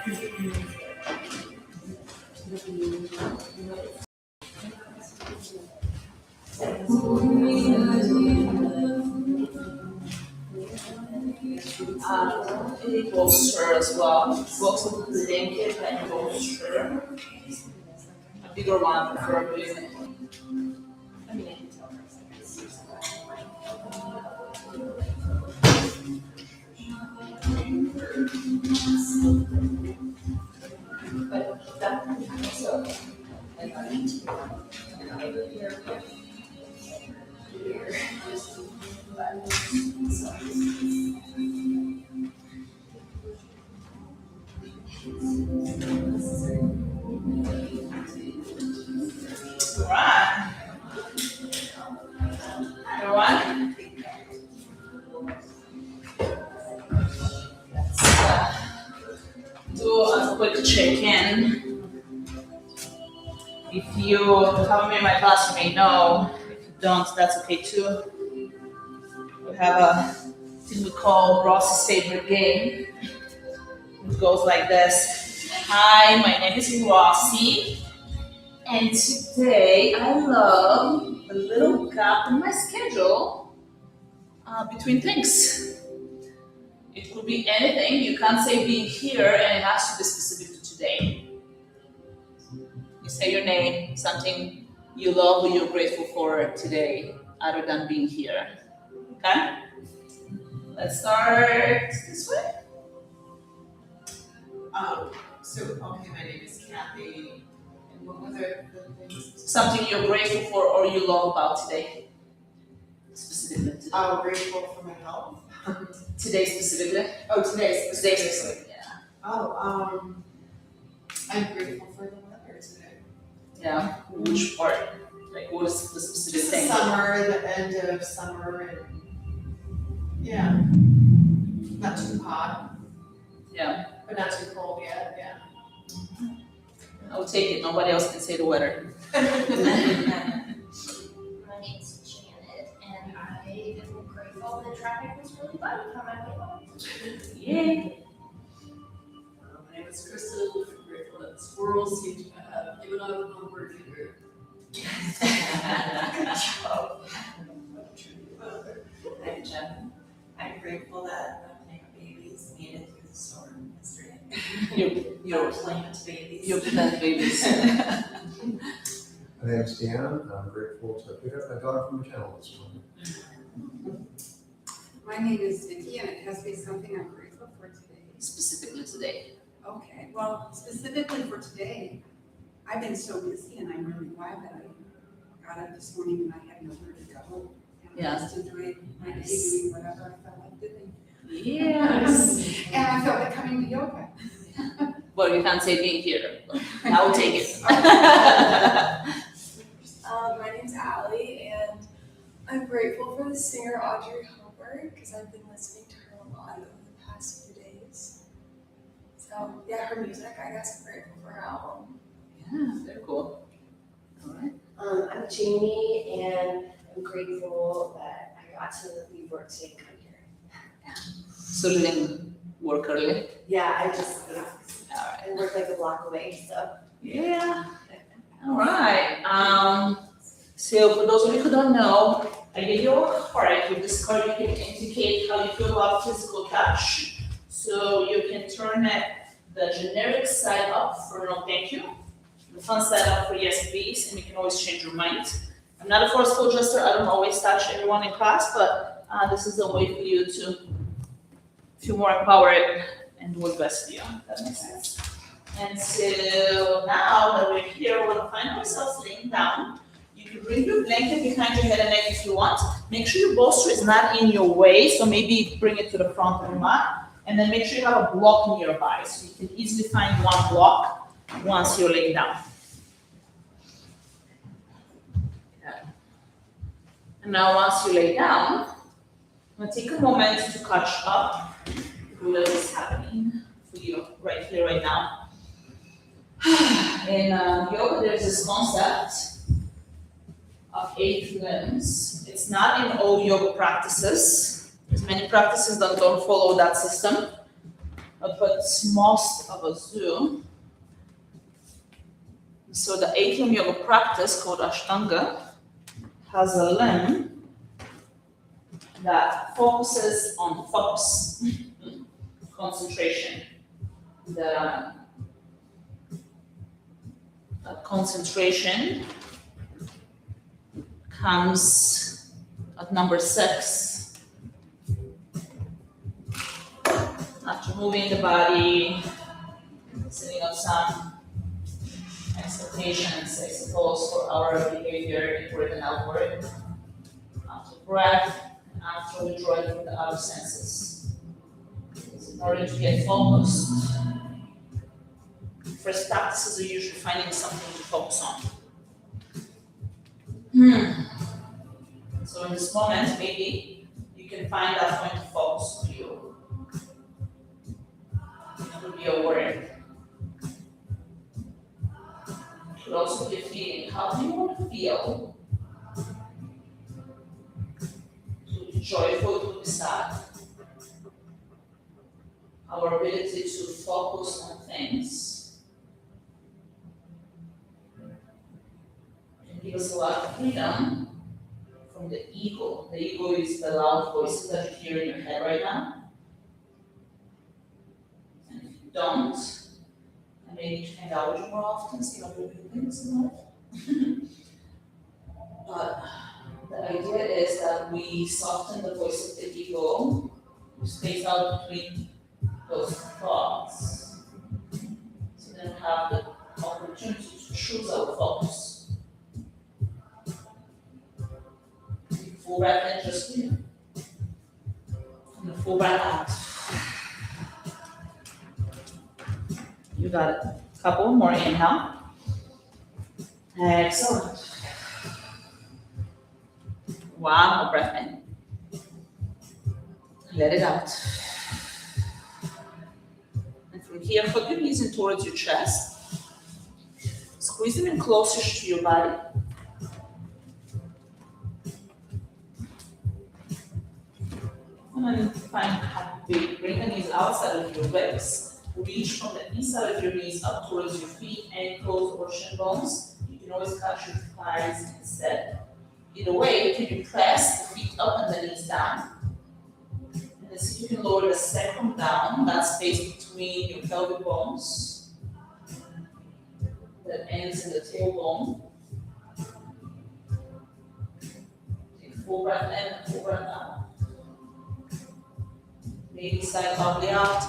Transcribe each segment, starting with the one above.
Any bolster as well. Box of blanket and bolster. A bigger one preferably. I mean, but that so. Alright. Everyone? Let's do a quick check-in. If you haven't been in my class, you may know. If you don't, that's okay too. We have a thing we call Rossi's favorite game. It goes like this. Hi, my name is Rossi. And today I love a little gap in my schedule between things. It could be anything. You can't say being here and it has to be specific to today. You say your name, something you love or you're grateful for today, other than being here. Okay? Let's start this way. Okay, my name is Kathy. And what was the things? Something you're grateful for or you love about today. Specifically today. I'm grateful for my health. Today specifically? Oh, today Today specifically, yeah. I'm grateful for the weather today. Yeah, which part? Like what is the specific Just thing? summer, the end of summer, and yeah, not too hot, Yeah, but not too cold yet. Yeah. I'll take it. Nobody else can say the weather. My name's Janet, and I am grateful that traffic was really bad on my way home. Yay! My name is Kristen. I'm grateful that squirrels seem to have given up on bird feeder. I'm Jen. I'm grateful that my babies made it through the storm yesterday. Your plant babies. your plant babies. My name is Dan. I'm grateful to pick up my daughter from the kennel this morning. My name is Vicki, and it has to be something I'm grateful for today. Specifically today. Okay, well, specifically for today, I've been so busy and I'm really glad that I got up this morning and I had nowhere to go. And Yeah. I just enjoyed my day doing whatever I felt like doing. Yes. And I felt like coming to yoga. Well, you can't say being here. I'll take it. My name's Allie, and I'm grateful for the singer Audrey Hopper because I've been listening to her a lot over the past few days. So, yeah, her music, I guess I'm grateful for her album. Yeah, very cool. All right. I'm Jamie, and I'm grateful that I got to leave work today and come here. So you didn't work early? Yeah, I All right. work like a block away, so. Yeah. All right. So for those of you who don't know, I gave you a card. With this card, you can indicate how you feel about physical touch. So you can turn it the generic side up for no thank you, the fun side up for yes please, and you can always change your mind. I'm not a forceful adjuster. I don't always touch everyone in class, but this is a way for you to feel more empowered and do what's best for you. That makes sense. And so now that we're here, we're gonna find ourselves laying down. You can bring your blanket behind your head and neck if you want. Make sure your bolster is not in your way, so maybe bring it to the front of your mat. And then make sure you have a block nearby, so you can easily find one block once you're laying down. Okay. And now once you lay down, I'm gonna take a moment to catch up with what is happening for you right here, right now. In yoga, there's this concept of 8 limbs. It's not in all yoga practices. There's many practices that don't follow that system. but most of us do. So the atrium yoga practice called Ashtanga has a limb that focuses on focus, concentration. The concentration comes at number 6. After moving the body, setting up some expectations, I suppose, for our behavior, inward and outward. After breath, and after withdrawing from the outer senses. Because in order to get focused, first practices are usually finding something to focus on. So in this moment, maybe you can find that point of focus for you. It could be a word. It could also be a feeling. How do you want to feel? It would be joyful, it would be sad. Our ability to focus on things can give us a lot of freedom from the ego. The ego is the loud voices that you hear in your head right now. And if you don't, I may need to hang out with you more often, so you don't do things in life. But the idea is that we soften the voice of the ego, we space out between those thoughts, so then we have the opportunity to choose our focus. Full breath in, just breathe. And the full breath out. You got it. Couple more inhale. Excellent. One more breath in. Let it out. And from here, put your knees in towards your chest. Squeeze them in closer to your body. And then find happy. Bring the knees outside of your legs. Reach from the inside of your knees up towards your feet, ankles, or shin bones. You can always catch your thighs instead. Either way, you can press the feet up and the knees down. And then see if you can lower the sacrum down, that space between your pelvic bones that ends in the tailbone. Take a full breath in and full breath out. Maybe side lovely out.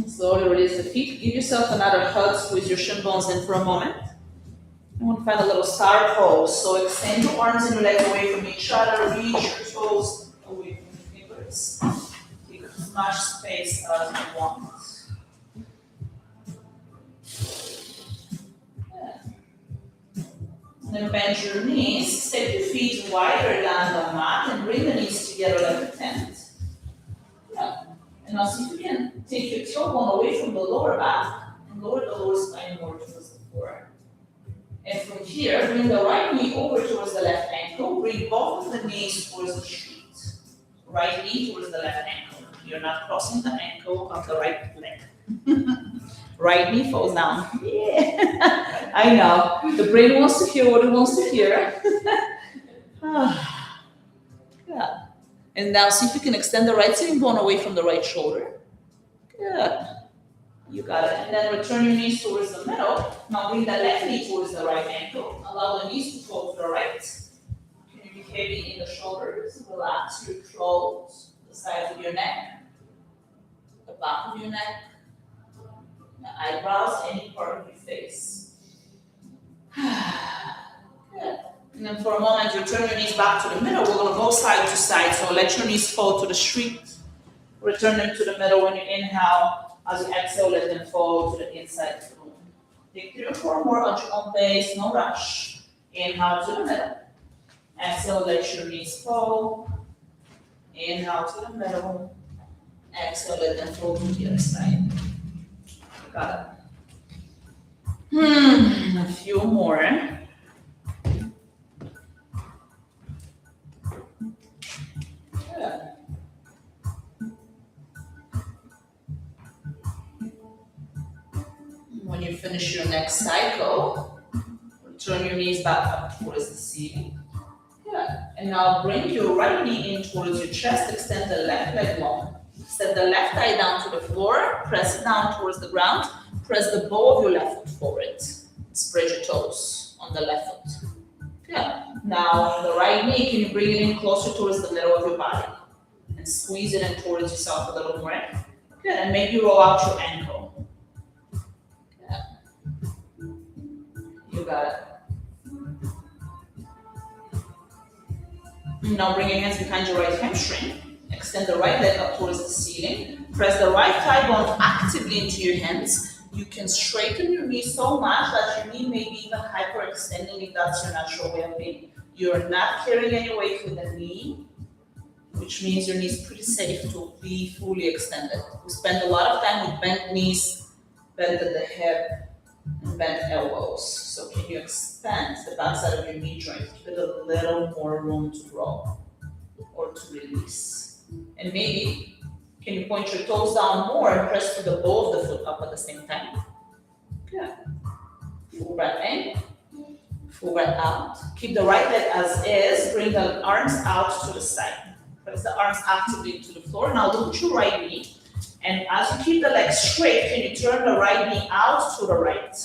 Slowly release the feet. Give yourself another hug, squeeze your shin bones in for a moment. I want to find a little star pose. So extend your arms and your legs away from each other. Reach your toes away from your fingers. Take as much space as you want. And then bend your knees, step your feet wider than the mat, and bring the knees together like a tent. Yeah. And now see if you can take your tailbone away from the lower back and lower the lower spine more towards the floor. And from here, bring the right knee over towards the left ankle. Bring both of the knees towards the street. Right knee towards the left ankle. You're not crossing the ankle of the right leg. Right knee falls down. Yeah, I know. The brain wants to hear what it wants to hear. Good. And now see if you can extend the right sitting bone away from the right shoulder. Good. You got it. And then return your knees towards the middle. Now bring the left knee towards the right ankle. Allow the knees to fall to the right. Can you be heavy in the shoulders? Relax your throat, the sides of your neck, the back of your neck. The eyebrows, any part of your face. Good. And then for a moment, you turn your knees back to the middle. We're going to go side to side. So let your knees fall to the street. Return them to the middle when you inhale. As you exhale, let them fall to the inside of the room. Take 3 or 4 more at your own pace, no rush. Inhale to the middle. Exhale, let your knees fall. Inhale to the middle. Exhale, let them fall to the other side. Got it. A few more. Good. Good. When you finish your next cycle, turn your knees back up towards the ceiling. Good. And now bring your right knee in towards your chest, extend the left leg long. Set the left thigh down to the floor, press it down towards the ground, press the ball of your left foot forward. Spread your toes on the left foot. Good. Now the right knee, can you bring it in closer towards the middle of your body? And squeeze it in towards yourself a little more. Good. And maybe roll out your ankle. Good. You got it. Now bring your hands behind your right hamstring. Extend the right leg up towards the ceiling. Press the right thigh bone actively into your hands. You can straighten your knee so much that your knee may be even hyperextending if that's your natural way of being. You're not carrying any weight with the knee, which means your knee is pretty safe to be fully extended. We spend a lot of time with bent knees, bent at the hip, and bent elbows. So can you expand the backside of your knee joint? Give it a little more room to grow or to release. And maybe, can you point your toes down more and press to the ball of the foot up at the same time? Good. Full breath in, full breath out. Keep the right leg as is, bring the arms out to the side. Press the arms actively to the floor. Now look at your right knee. And as you keep the leg straight, can you turn the right knee out to the right?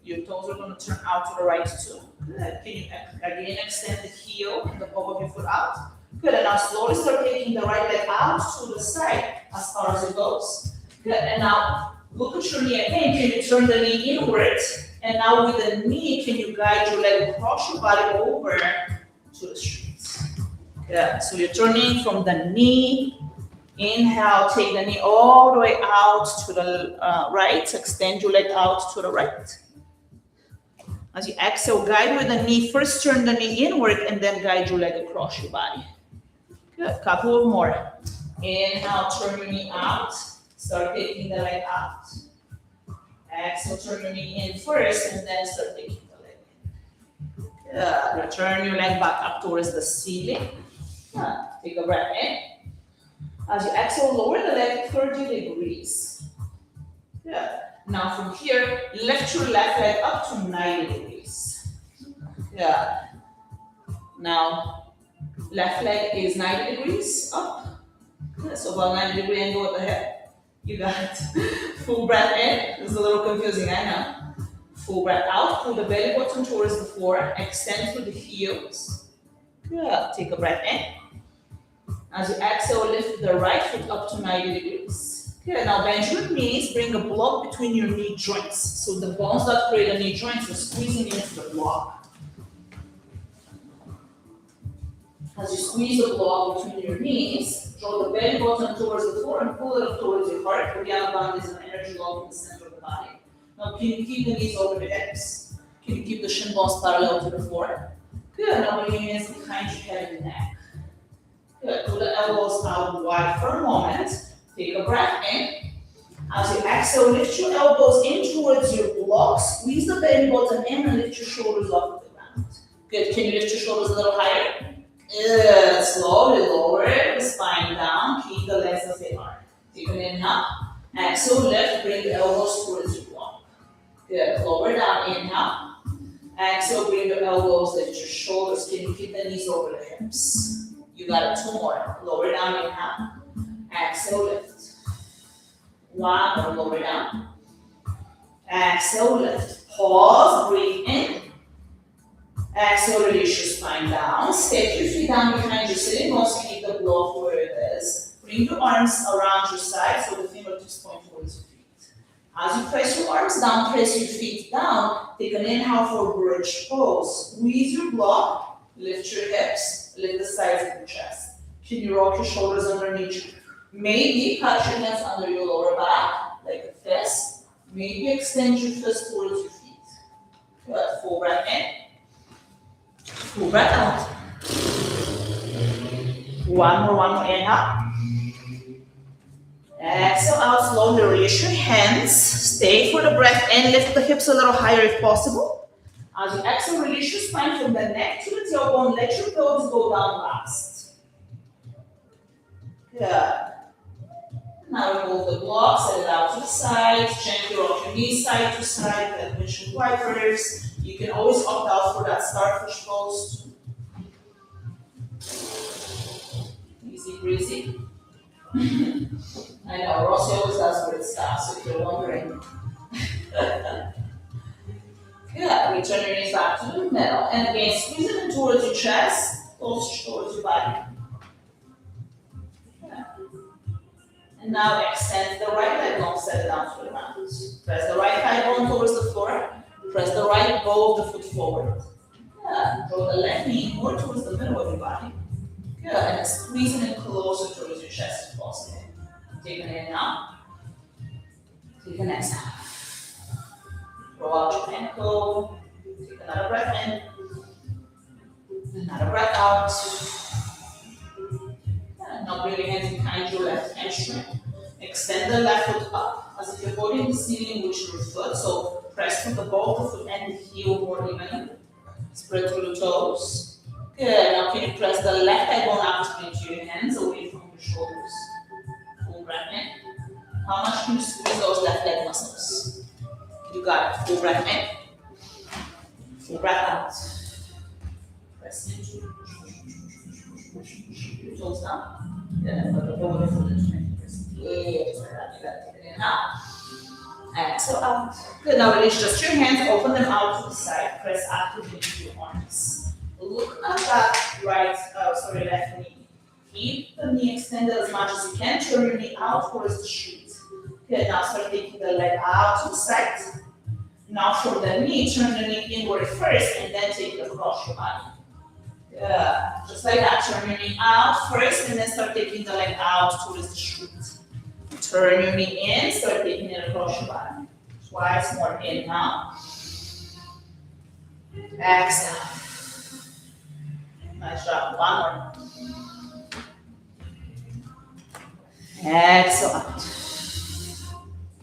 Your toes are going to turn out to the right too. Good. Can you again extend the heel and the ball of your foot out? Good. And now slowly start taking the right leg out to the side as far as it goes. Good. And now look at your knee again. Can you turn the knee inward? And now with the knee, can you guide your leg across your body over to the street? Good. So you're turning from the knee. Inhale, take the knee all the way out to the right. Extend your leg out to the right. As you exhale, guide with the knee. First turn the knee inward and then guide your leg across your body. Good. Couple of more. Inhale, turn your knee out. Start taking the leg out. Exhale, turn your knee in first and then start taking the leg. Good. Return your leg back up towards the ceiling. Take a breath in. As you exhale, lower the leg 30 degrees. Good. Now from here, lift your left leg up to 90 degrees. Good. Now, left leg is 90 degrees up. Good. So about 90 degree angle at the hip. You got it. Full breath in. This is a little confusing, I know. Full breath out. Pull the belly button towards the floor. Extend through the heels. Good. Take a breath in. As you exhale, lift the right foot up to 90 degrees. Good. Now bend your knees. Bring a block between your knee joints. So the bones that create the knee joints are squeezing into the block. As you squeeze the block between your knees, draw the belly button towards the floor and pull it up towards your heart. The other band is an energy lock in the center of the body. Now can you keep the knees over the hips? Can you keep the shin bones parallel to the floor? Good. Now bring your hands behind your head and neck. Good. Pull the elbows out wide for a moment. Take a breath in. As you exhale, lift your elbows in towards your block. Squeeze the belly button in and lift your shoulders off the ground. Good. Can you lift your shoulders a little higher? Good. Slowly lower the spine down. Keep the legs as they are. Take an inhale. Exhale, lift. Bring the elbows towards your block. Good. Lower down. Inhale. Exhale, bring the elbows, lift your shoulders. Can you keep the knees over the hips? You got it. Two more. Lower down, inhale. Exhale, lift. One more, lower down. Exhale, lift. Pause, breathe in. Exhale, release your spine down. Step your feet down behind your sitting bones. Keep the block where it is. Bring your arms around your sides so the fingertips point towards your feet. As you press your arms down, press your feet down. Take an inhale for bridge pose. Squeeze your block. Lift your hips. Lift the sides of your chest. Can you rock your shoulders underneath you? Maybe catch your hands under your lower back, like a fist. Maybe extend your fist towards your feet. Good. Full breath in. Full breath out. One more inhale. Exhale out slowly. Release your hands. Stay for the breath in. Lift the hips a little higher if possible. As you exhale, release your spine from the neck to the tailbone. Let your pelvis go down last. Good. Now remove the block, set it out to the side, gently rock your knees side to side, like windshield wipers. You can always opt out for that starfish pose. Easy breezy. I know, Rossi always does weird stuff, so if you're wondering. Good, return your knees back to the middle, and again, squeeze it in towards your chest, close towards your body. And now extend the right leg long, set it down to the ground. Press the right thigh bone towards the floor. Press the right bow of the foot forward. Good. Draw the left knee more towards the middle of your body. Good. And then squeezing it closer towards your chest if possible. Take an inhale. Take an exhale. Roll out your ankle. Take another breath in. Another breath out. Now bring your hands behind your left hamstring. Extend the left foot up as if you're holding the ceiling with your foot. So press from the ball of the foot and the heel more evenly. Spread through the toes. Good. Now can you press the left thigh bone out into your hands away from your shoulders. Full breath in. How much can you squeeze those left leg muscles? You got it. Full breath in. Full breath out. Press into. Toes down. Yeah, but the ball of the foot is yeah, you got to take it in now. Exhale out. Good, now release just your hands, open them out to the side, press actively into your arms. Look at that left knee. Keep the knee extended as much as you can, turn your knee out towards the street. Good, now start taking the leg out to the side. Now from the knee, turn the knee inward first and then take it across your body. Good, just like that, turn your knee out first and then start taking the leg out towards the street. Turn your knee in, start taking it across your body. Twice more, inhale. Exhale. Nice job, one more. Exhale out.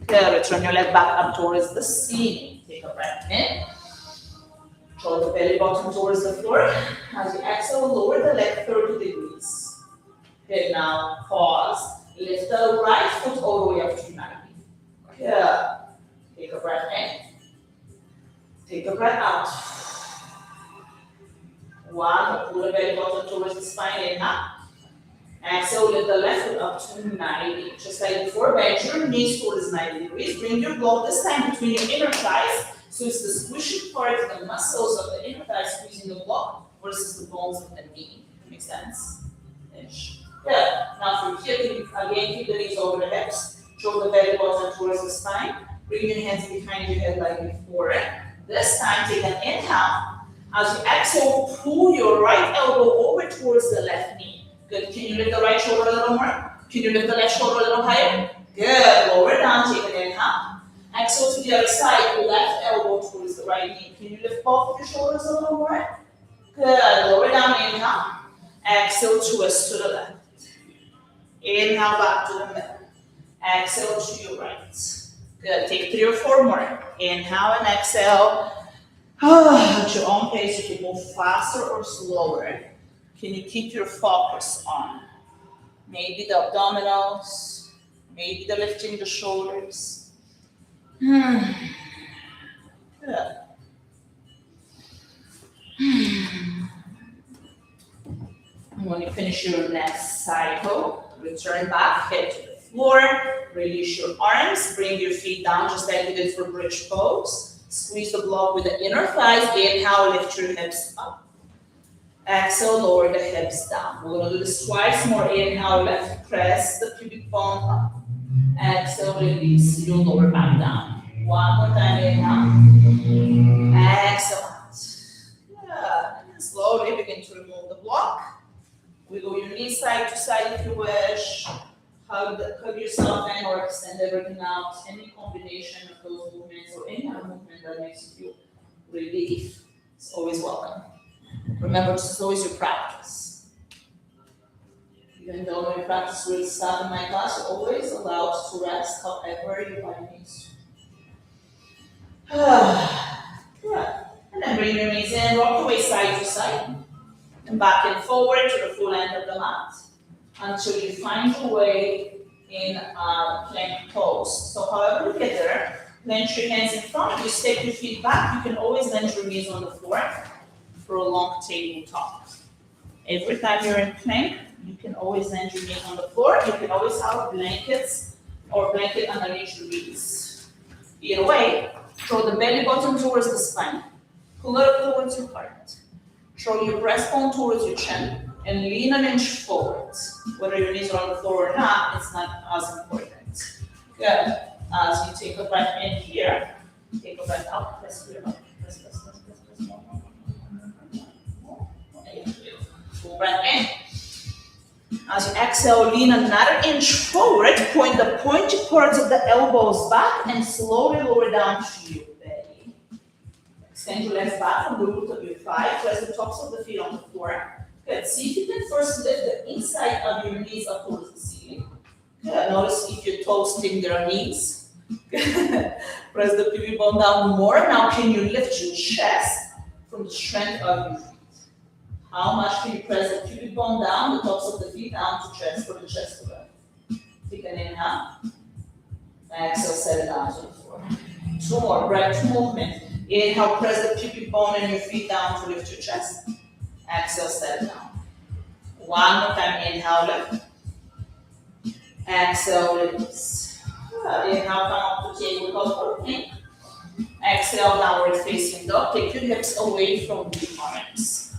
Good, return your leg back up towards the ceiling. Take a breath in. Draw the belly button towards the floor. As you exhale, lower the leg 30 degrees. Good, now pause. Lift the right foot all the way up to 90. Good. Take a breath in. Take a breath out. One, pull the belly button towards the spine, inhale. Exhale, lift the left foot up to 90. Just like before, bend your knees towards 90 degrees. Bring your block this time between your inner thighs. So it's the squishy part, the muscles of the inner thigh squeezing the block versus the bones of the knee. Makes sense? Ish. Good. Now from here, again, keep the knees over the hips. Draw the belly button towards the spine. Bring your hands behind your head like before. This time, take an inhale. As you exhale, pull your right elbow over towards the left knee. Good. Can you lift the right shoulder a little more? Can you lift the left shoulder a little higher? Good. Lower down, take an inhale. Exhale to the other side, your left elbow towards the right knee. Can you lift both of your shoulders a little more? Good. Lower down, inhale. Exhale, twist to the left. Inhale back to the middle. Exhale to your right. Good. Take 3 or 4 more. Inhale and exhale. At your own pace, you can move faster or slower. Can you keep your focus on maybe the abdominals, maybe the lifting the shoulders? Good. When you finish your next cycle, return back, head to the floor, release your arms, bring your feet down just like you did for bridge pose. Squeeze the block with the inner thighs. Inhale, lift your hips up. Exhale, lower the hips down. We're going to do this twice more. Inhale, lift, press the pubic bone up. Exhale, release, your lower back down. One more time, inhale. Exhale out. Yeah. And then slowly begin to remove the block. Wiggle your knees side to side if you wish. Hug yourself in or extend everything out. Any combination of those movements or any other movement that makes you feel relief is always welcome. Remember, this is always your practice. Even though my practice will stop in my class, you're always allowed to rest however your body needs to. Good. And then bring your knees in, rock the waist side to side. And back and forward to the full end of the mat. until you find your way in plank pose. So however you get there, plant your hands in front of you, step your feet back. You can always land your knees on the floor for a long tabletop. Every time you're in plank, you can always land your knees on the floor. You can always have blankets or blanket underneath your knees. Either way, throw the belly button towards the spine. Pull it up towards your heart. Throw your breastbone towards your chin and lean an inch forward. Whether your knees are on the floor or not, it's not as important. Good. As you take a breath in here, take a breath out, press your up. Press, press, press, press, press. More. Full breath in. As you exhale, lean another inch forward, point the pointy parts of the elbows back and slowly lower down to your belly. Extend your legs back from the root of your thigh, press the tops of the feet on the floor. Good. See if you can first lift the inside of your knees up towards the ceiling. Good. Notice if your toes sting their knees. Good. Press the pubic bone down more. Now can you lift your chest from the strength of your feet? How much can you press the pubic bone down, the tops of the feet down to chest for the chest to go? Take an inhale. Exhale, set it down to the floor. Two more, breath movement. Inhale, press the pubic bone and your feet down to lift your chest. Exhale, set it down. One more time, inhale, lift. Exhale, release. Inhale, come up to tabletop for plank. Exhale, downward facing dog. Take your hips away from the arms.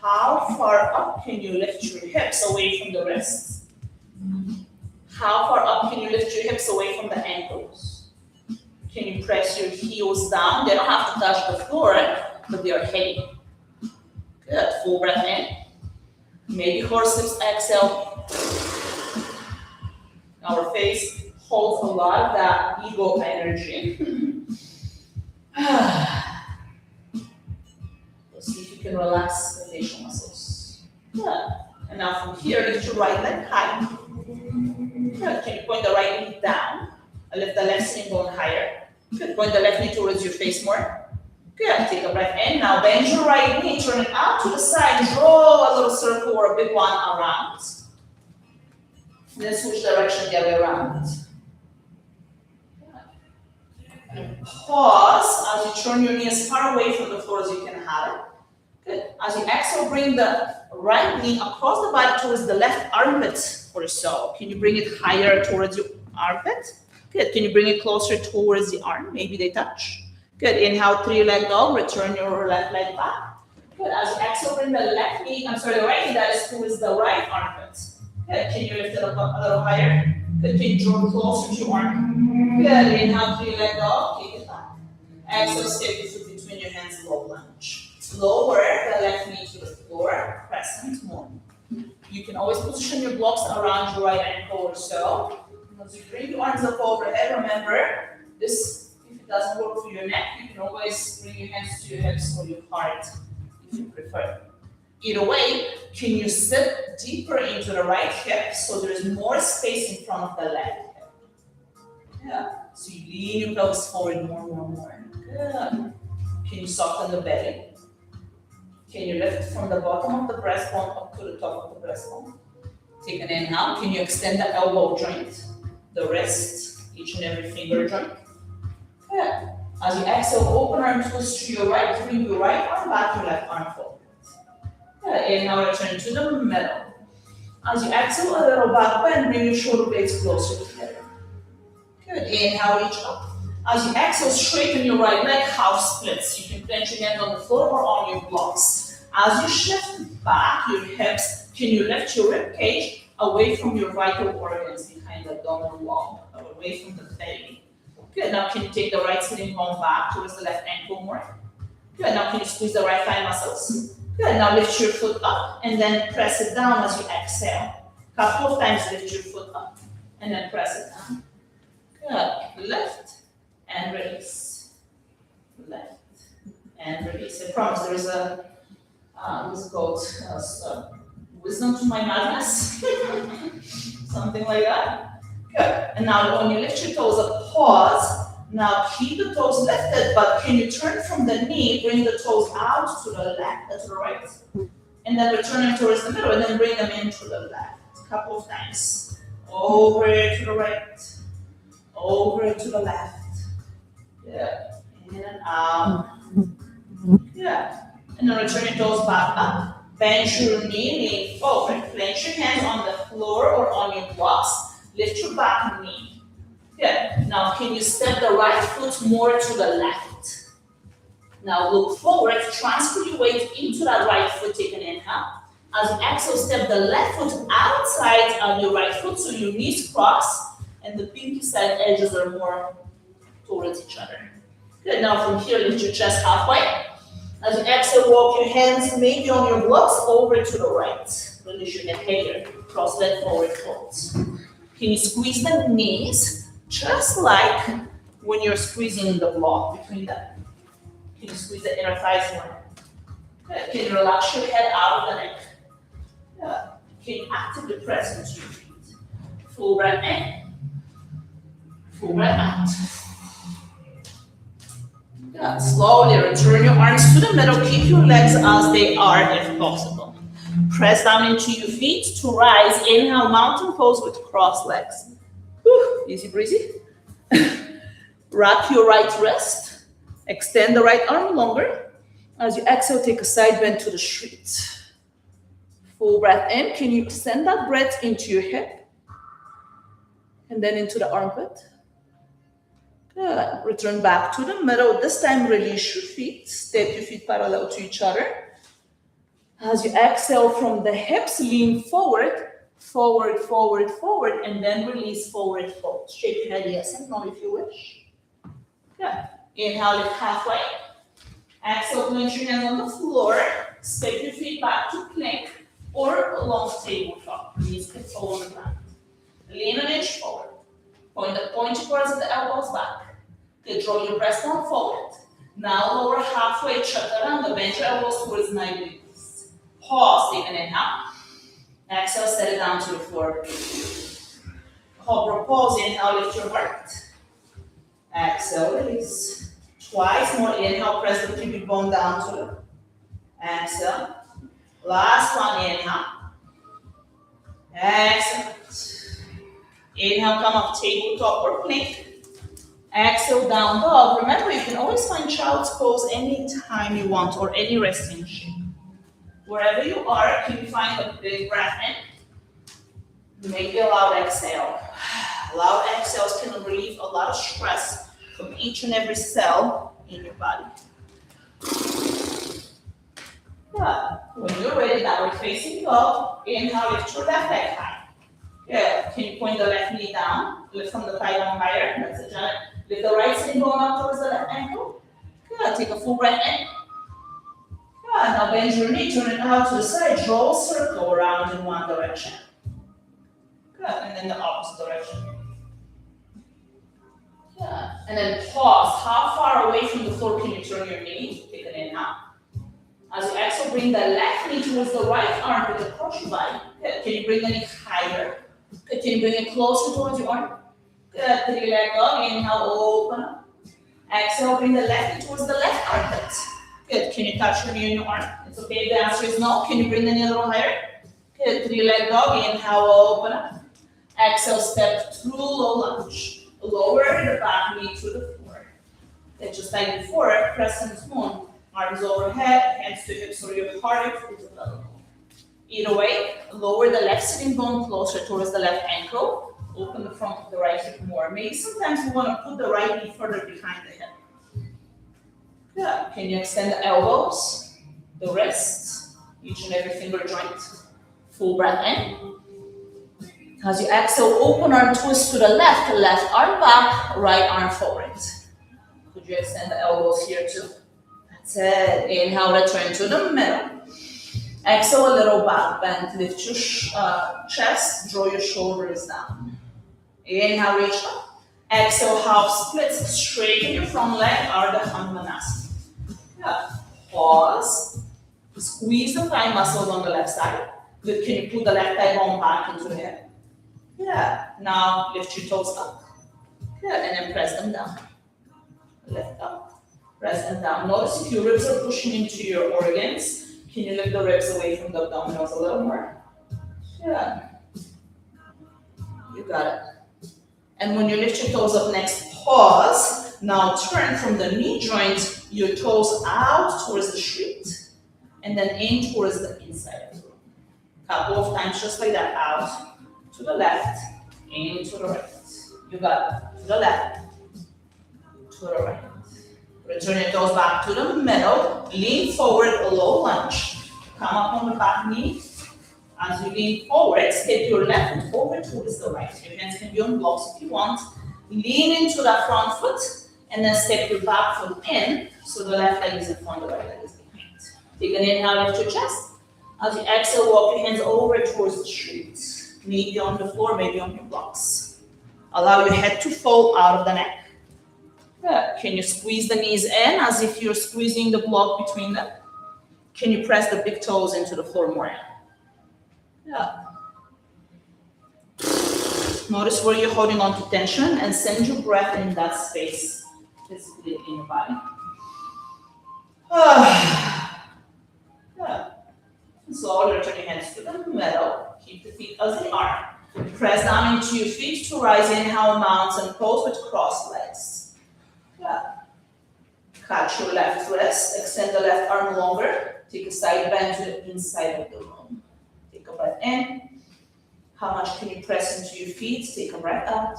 How far up can you lift your hips away from the wrists? How far up can you lift your hips away from the ankles? Can you press your heels down? They don't have to touch the floor, but they are heavy. Good. Full breath in. Maybe horse lips, exhale. Our face holds a lot of that ego energy. See if you can relax the facial muscles. Good. And now from here, lift your right leg high. Good. Can you point the right knee down? And lift the left shin bone higher. Good. Point the left knee towards your face more. Good. Take a breath in. Now bend your right knee, turn it out to the side. Draw a little circle or a big one around. Then switch direction the other way around. And pause as you turn your knee as far away from the floor as you can have it. Good. As you exhale, bring the right knee across the body towards the left armpit or so. Can you bring it higher towards your armpit? Good. Can you bring it closer towards the arm? Maybe they touch. Good. Inhale, three-leg dog. Return your left leg back. Good. As you exhale, bring the left knee, the right knee that is towards the right armpit. Good. Can you lift it up a little higher? Good. Can you draw closer to your arm? Good. Inhale, three-leg dog. Take it back. Exhale, step your foot between your hands, low lunge. Lower the left knee to the floor, crescent moon. You can always position your blocks around your right ankle or so. As you bring your arms up overhead, remember, this, if it doesn't work for your neck, you can always bring your hands to your hips or your heart, if you prefer. Either way, can you sit deeper into the right hip so there's more space in front of the left hip? Yeah. So you lean your pelvis forward more. Good. Can you soften the belly? Can you lift from the bottom of the breastbone up to the top of the breastbone? Take an inhale. Can you extend the elbow joint, the wrist, each and every finger joint? Good. As you exhale, open arm twist to your right. Bring your right arm back, your left arm forward. Good. Inhale, return to the middle. As you exhale, a little back bend, bring your shoulder blades closer together. Good. Inhale, reach up. As you exhale, straighten your right leg, half splits. You can plant your hand on the floor or on your blocks. As you shift back your hips, can you lift your rib cage away from your vital organs behind the abdominal wall, away from the belly? Good. Now can you take the right sitting bone back towards the left ankle more? Good. Now can you squeeze the right thigh muscles? Good. Now lift your foot up and then press it down as you exhale. Couple of times lift your foot up and then press it down. Good. Lift and release. Lift and release. I promise there is a what's it called? Wisdom to my madness. Something like that. Good. And now when you lift your toes up, pause. Now keep the toes lifted, but can you turn from the knee, bring the toes out to the left, to the right, and then return them towards the middle, and then bring them into the left. couple of times. Over to the right, over to the left. Yeah, in and out. Yeah, and then return your toes back up. Bend your knee, lean forward. Place your hands on the floor or on your blocks. Lift your back knee. Good. Now, can you step the right foot more to the left? Now, look forward. Transfer your weight into that right foot. Take an inhale. As you exhale, step the left foot outside of your right foot so your knees cross and the pinky side edges are more towards each other. Good. Now, from here, lift your chest halfway. As you exhale, walk your hands maybe on your blocks over to the right. Release your neck here. Cross leg forward fold. Can you squeeze the knees just like when you're squeezing the block between them? Can you squeeze the inner thighs more? Good. Can you relax your head out of the neck? Yeah. Can you actively press into your feet? Full breath in. Full breath out. Yeah, slowly return your arms to the middle. Keep your legs as they are if possible. Press down into your feet to rise. Inhale, mountain pose with crossed legs. Whew, easy breezy. Wrap your right wrist. Extend the right arm longer. As you exhale, take a side bend to the street. Full breath in. Can you send that breath into your hip? And then into the armpit. Good. Return back to the middle. This time, release your feet. Step your feet parallel to each other. As you exhale from the hips, lean forward, forward, forward, forward, and then release forward, fold. Shake your head yes and no if you wish. Good. Inhale, lift halfway. Exhale, place your hands on the floor. Step your feet back to plank or a long tabletop. Knees can fall on the ground. Lean an inch forward. Point the pointy parts of the elbows back. Good. Draw your breast down forward. Now lower halfway, chaturanga. Bend your elbows towards 90 degrees. Pause. Take an inhale. Exhale, set it down to the floor. Cobra pose. Inhale, lift your heart. Exhale, release. Twice more. Inhale, press the pubic bone down to the. Exhale. Last one. Inhale. Exhale. Inhale, come up, tabletop or plank. Exhale, down dog. Remember, you can always find child's pose anytime you want or any resting shape. Wherever you are, can you find a big breath in? Make a loud exhale. Loud exhales can relieve a lot of stress from each and every cell in your body. Good. When you're ready, downward facing dog. Inhale, lift your left leg high. Good. Can you point the left knee down? Lift from the thigh bone higher. That's it, Janet. Lift the right shin bone up towards the left ankle. Good. Take a full breath in. Good. Now bend your knee, turn it out to the side. Draw a circle around in one direction. Good. And then the opposite direction. Good. And then pause. How far away from the floor can you turn your knee? Take an inhale. As you exhale, bring the left knee towards the right armpit across your body. Good. Can you bring the knee higher? Good. Can you bring it closer towards your arm? Good. Three-leg dog. Inhale, open up. Exhale, bring the left knee towards the left armpit. Good. Can you touch your knee on your arm? It's okay if the answer is no. Can you bring the knee a little higher? Good. Three-leg dog. Inhale, open up. Exhale, step through low lunge. Lower the back knee to the floor. Good. Just like before, crescent moon. Arms overhead, hands to hips or your heart is available. Either way, lower the left sitting bone closer towards the left ankle. Open the front of the right hip more. Maybe sometimes you want to put the right knee further behind the hip. Good. Can you extend the elbows, the wrists, each and every finger joint? Full breath in. As you exhale, open arm twist to the left arm back, right arm forward. Could you extend the elbows here too? That's it. Inhale, return to the middle. Exhale, a little back bend. Lift your chest, draw your shoulders down. Inhale, reach up. Exhale, half split. Straighten your front leg, Ardha Hanumanasana. Yeah. Pause. Squeeze the thigh muscles on the left side. Good. Can you put the left thigh bone back into the hip? Yeah. Now lift your toes up. Good. And then press them down. Lift up. Press them down. Notice if your ribs are pushing into your organs. Can you lift the ribs away from the abdominals a little more? Good. got it. And when you lift your toes up next, pause. Now turn from the knee joint, your toes out towards the street, and then in towards the inside of the room. Couple of times just like that, out to the left, in to the right. You got it. To the left, to the right. Return your toes back to the middle, lean forward, a low lunge. Come up on the back knee. As you lean forward, step your left foot over towards the right. Your hands can be on blocks if you want. Lean into that front foot, and then step your back foot in, so the left leg is in front, the right leg is behind. Take an inhale, lift your chest. As you exhale, walk your hands over towards the street. Maybe on the floor, maybe on your blocks. Allow your head to fall out of the neck. Good. Can you squeeze the knees in as if you're squeezing the block between them? Can you press the big toes into the floor more? Yeah. Notice where you're holding on to tension and send your breath in that space physically in your body. Yeah. Slowly return your hands to the middle. Keep the feet as they are. Press down into your feet to rise. Inhale, mountain pose with crossed legs. Yeah. Catch your left wrist. Extend the left arm longer. Take a side bend to the inside of the room. Take a breath in. How much can you press into your feet? Take a breath out.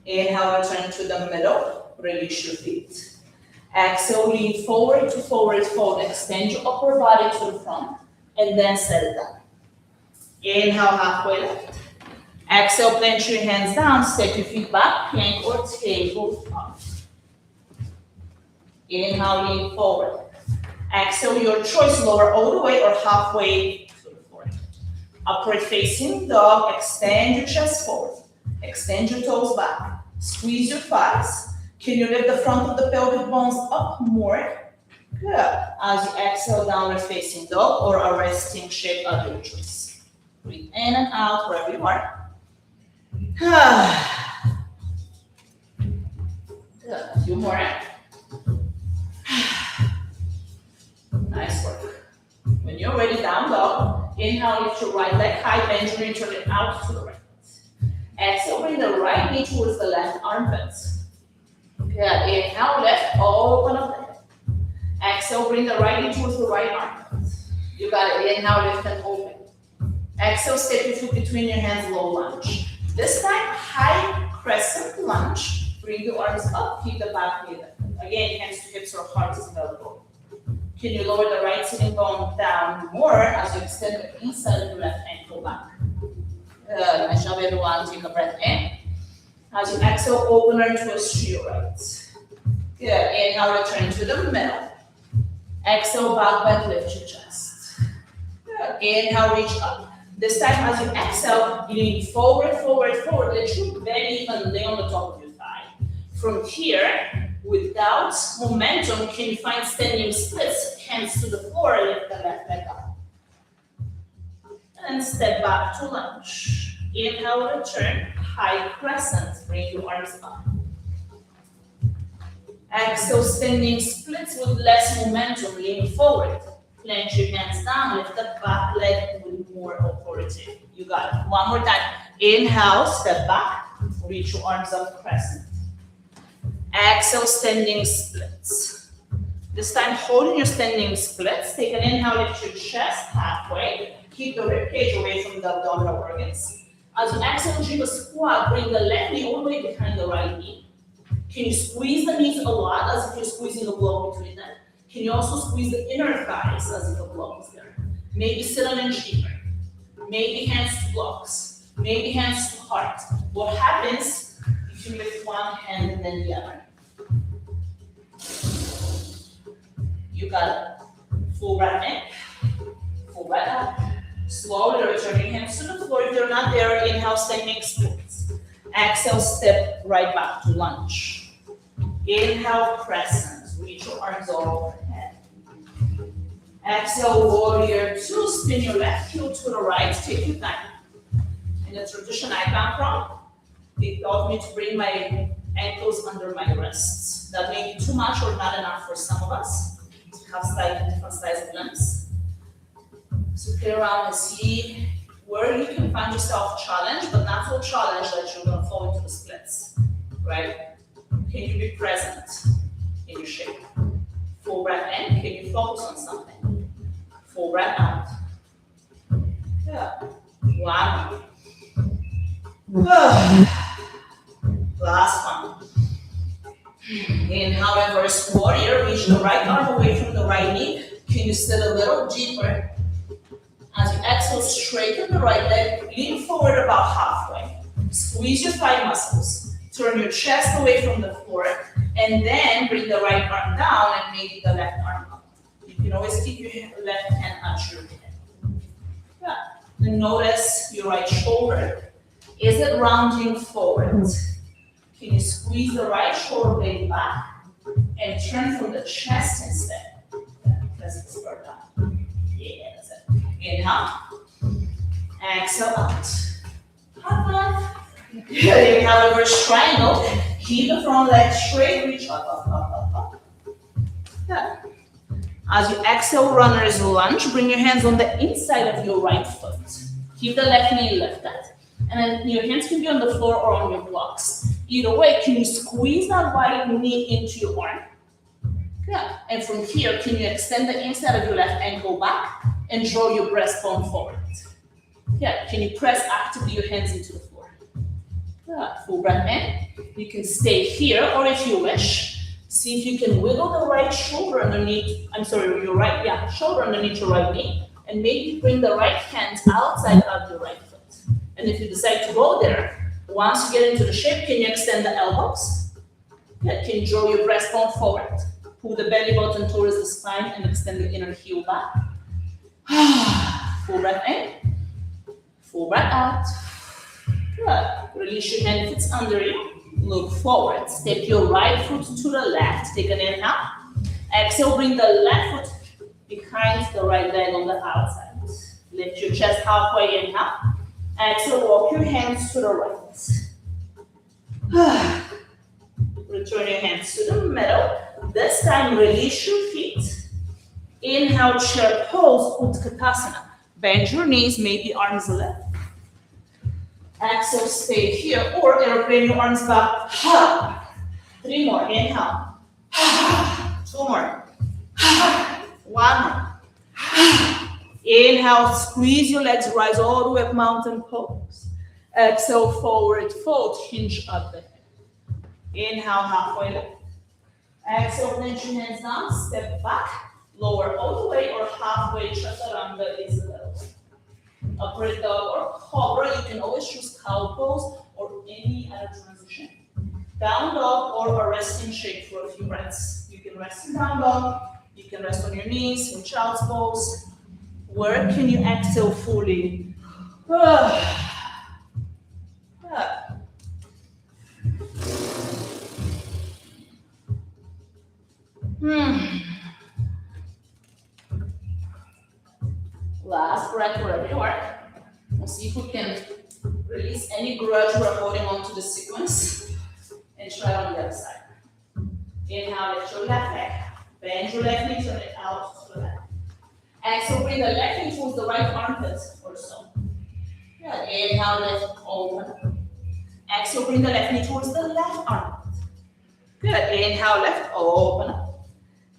Inhale, return to the middle. Release your feet. Exhale, lean forward to forward fold. Extend your upper body to the front and then set it down. Inhale, halfway lift. Exhale, plant your hands down. Step your feet back, plank or tabletop. Inhale, lean forward. Exhale, your choice, lower all the way or halfway to the floor. Upward facing dog, extend your chest forward. Extend your toes back. Squeeze your thighs. Can you lift the front of the pelvic bones up more? Good. As you exhale, downward facing dog or a resting shape of your choice. Breathe in and out wherever you are. Good. A few more. Nice work. When you're ready, down dog. Inhale, lift your right leg high, bend your knee, turn it out to the right. Exhale, bring the right knee towards the left armpit. Good. Inhale, lift, open up the head. Exhale, bring the right knee towards the right armpit. You got it. Inhale, lift and open. Exhale, step your foot between your hands, low lunge. This time, high crescent lunge. Bring your arms up, keep the back knee lifted. Again, hands to hips or heart is available. Can you lower the right sitting bone down more as you extend the inside of your left ankle back? Good. Nice job, everyone. Take a breath in. As you exhale, open and twist to your right. Good. Inhale, return to the middle. Exhale, back bend, lift your chest. Good. Inhale, reach up. This time, as you exhale, you lean forward, forward, forward. Let your belly even lay on the top of your thigh. From here, without momentum, can you find standing splits? Hands to the floor, lift the left leg up. And step back to lunge. Inhale, return, high crescent. Bring your arms up. Exhale, standing splits with less momentum. Lean forward. Plant your hands down, lift the back leg with more authority. You got it. One more time. Inhale, step back. Reach your arms up, crescent. Exhale, standing splits. This time, holding your standing splits. Take an inhale, lift your chest halfway. Keep the ribcage away from the abdominal organs. As you exhale, do a squat. Bring the left knee all the way behind the right knee. Can you squeeze the knees a lot as if you're squeezing a block between them? Can you also squeeze the inner thighs as if a block is there? Maybe sit an inch deeper. Maybe hands to blocks. Maybe hands to heart. What happens if you lift one hand and then the other? You got it. Full breath in. Full breath out. Slowly returning hands to the floor. If they're not there, inhale, standing splits. Exhale, step right back to lunge. Inhale, crescent. Reach your arms all overhead. Exhale, warrior two. Spin your left heel to the right. Take your time. In the tradition I come from, they taught me to bring my ankles under my wrists. That may be too much or not enough for some of us. We have slightly different size of limbs. So play around and see where you can find yourself challenged, but not so challenged that you're gonna fall into the splits, right? Can you be present in your shape? Full breath in, can you focus on something? Full breath out. Yeah. One. Last one. Inhale, reverse warrior. Reach the right arm away from the right knee. Can you sit a little deeper? As you exhale, straighten the right leg. Lean forward about halfway. Squeeze your thigh muscles. Turn your chest away from the floor. And then bring the right arm down and maybe the left arm up. You can always keep your left hand at your head. Yeah. Then notice your right shoulder. Is it rounding forward? Can you squeeze the right shoulder blade back and turn from the chest instead? Let's start that. Yeah, that's it. Inhale. Exhale out. Have fun. Inhale, reverse triangle. Keep the front leg straight. Reach up, up, up, up, up. Yeah. As you exhale, runner's lunge. Bring your hands on the inside of your right foot. Keep the left knee lifted. And then your hands can be on the floor or on your blocks. Either way, can you squeeze that right knee into your arm? Yeah. And from here, can you extend the inside of your left ankle back and draw your breastbone forward? Yeah. Can you press actively your hands into the floor? Yeah. Full breath in. You can stay here, or if you wish, see if you can wiggle the right shoulder underneath. Your right, shoulder underneath your right knee, and maybe bring the right hand outside of your right foot. And if you decide to go there, once you get into the shape, can you extend the elbows? Yeah, can you draw your breastbone forward? Pull the belly button towards the spine and extend the inner heel back. Full breath in. Full breath out. Good. Release your hand if it's under you. Look forward. Step your right foot to the left. Take an inhale. Exhale, bring the left foot behind the right leg on the outside. Lift your chest halfway, inhale. Exhale, walk your hands to the right. Return your hands to the middle. This time, release your feet. Inhale, chair pose, Utkatasana. Bend your knees, maybe arms lift. Exhale, stay here, or airplane your arms back. 3 more, inhale. 2 more. 1 more. Inhale, squeeze your legs, rise all the way up, mountain pose. Exhale, forward fold, hinge up the head. Inhale, halfway lift. Exhale, bend your hands down, step back, lower all the way or halfway, chaturanga is the little. Upward dog or cobra, you can always choose cow pose or any other transition. Down dog or a resting shape for a few breaths. You can rest in down dog, you can rest on your knees in child's pose. Where can you exhale fully? Last breath wherever you are. We'll see if we can release any grudge we're holding on to the sequence and try it on the other side. Inhale, lift your left leg. Bend your left knee, turn it out to the left. Exhale, bring the left knee towards the right armpit or so. Good. Inhale, lift, open. Exhale, bring the left knee towards the left armpit. Good. Inhale, lift, open.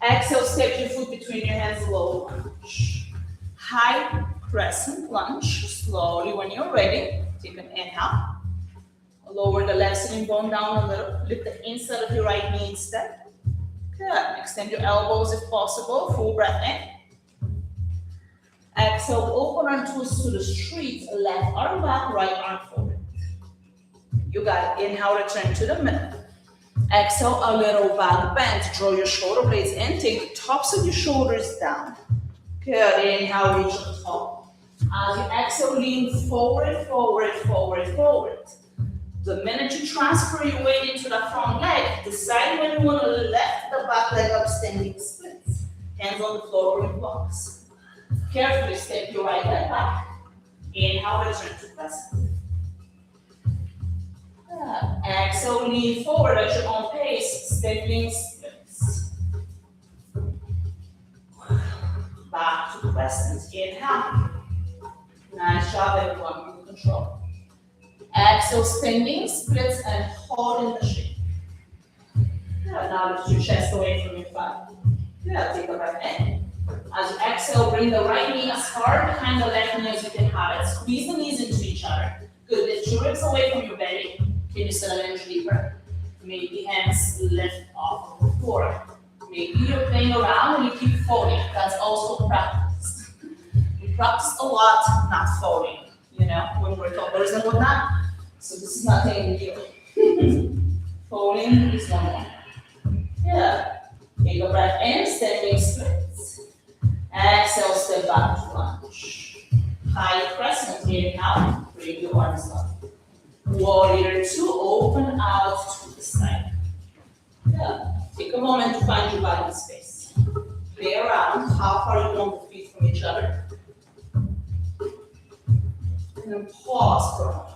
Exhale, step your foot between your hands, low lunge. High crescent lunge. Slowly, when you're ready, take an inhale. Lower the left sitting bone down a little. Lift the inside of your right knee instead. Good. Extend your elbows if possible. Full breath in. Exhale, open arm twist to the street. Left arm back, right arm forward. You got it. Inhale, return to the middle. Exhale, a little back bend. Draw your shoulder blades in. Take the tops of your shoulders down. Good. Inhale, reach up tall. As you exhale, lean forward, forward, forward, forward. The minute you transfer your weight into the front leg, decide when you want to lift the back leg up, standing splits. Hands on the floor or in blocks. Carefully step your right leg back. Inhale, return to crescent. Exhale, lean forward at your own pace, stepping splits. Back to crescent. Inhale. Nice job, everyone. control. Exhale, standing splits and hold in the shape. Yeah, now lift your chest away from your thigh. Yeah, take a breath in. As you exhale, bring the right knee as far behind the left knee as you can have it. Squeeze the knees into each other. Good, lift your ribs away from your belly. Can you sit a little deeper? Maybe hands lift off of the floor. Maybe you're playing around and you keep folding. That's also practice. We practice a lot not folding, you know, when we're toddlers and whatnot. So this is nothing new. Folding is normal. Yeah. Take a breath in, standing splits. Exhale, step back to lunge. High crescent, inhale, bring your arms up. Warrior 2, open out to the side. Yeah. Take a moment to find your body space. Play around, how far you want the feet from each other. And then pause for a moment.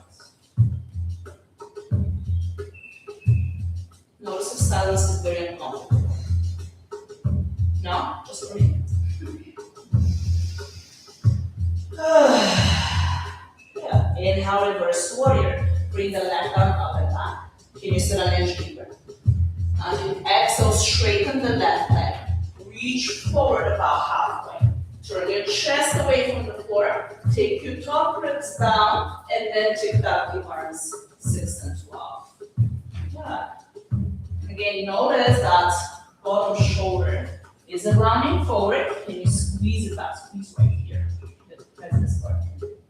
Notice if silence is very uncomfortable. No? Just for me. Yeah. Inhale, reverse warrior. Bring the left arm up and back. Can you sit on inch deeper? As you exhale, straighten the left leg. Reach forward about halfway. Turn your chest away from the floor. Take your top ribs down and then take out the arms 6 and 12. Yeah. Again, notice that bottom shoulder isn't rounding forward. Can you squeeze it back? Squeeze right here. That's this part.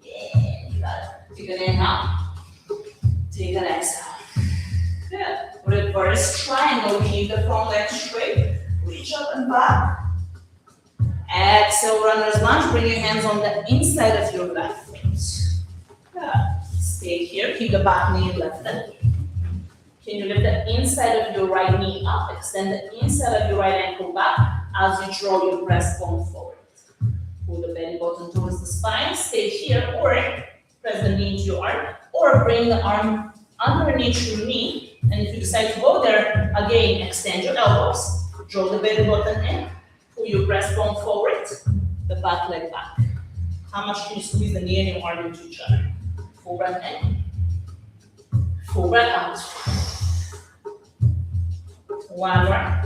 Yeah, you got it. Take an inhale. Take an exhale. Yeah. Reverse triangle. Keep the front leg straight. Reach up and back. Exhale, runner's lunge. Bring your hands on the inside of your left foot. Yeah. Stay here. Keep the back knee lifted. Can you lift the inside of your right knee up? Extend the inside of your right ankle back as you draw your breastbone forward. Pull the belly button towards the spine. Stay here or press the knee into your arm or bring the arm underneath your knee. And if you decide to go there, again, extend your elbows. Draw the belly button in. Pull your breastbone forward. The back leg back. How much can you squeeze the knee and your arm into each other? Full breath in. Full breath out. One more.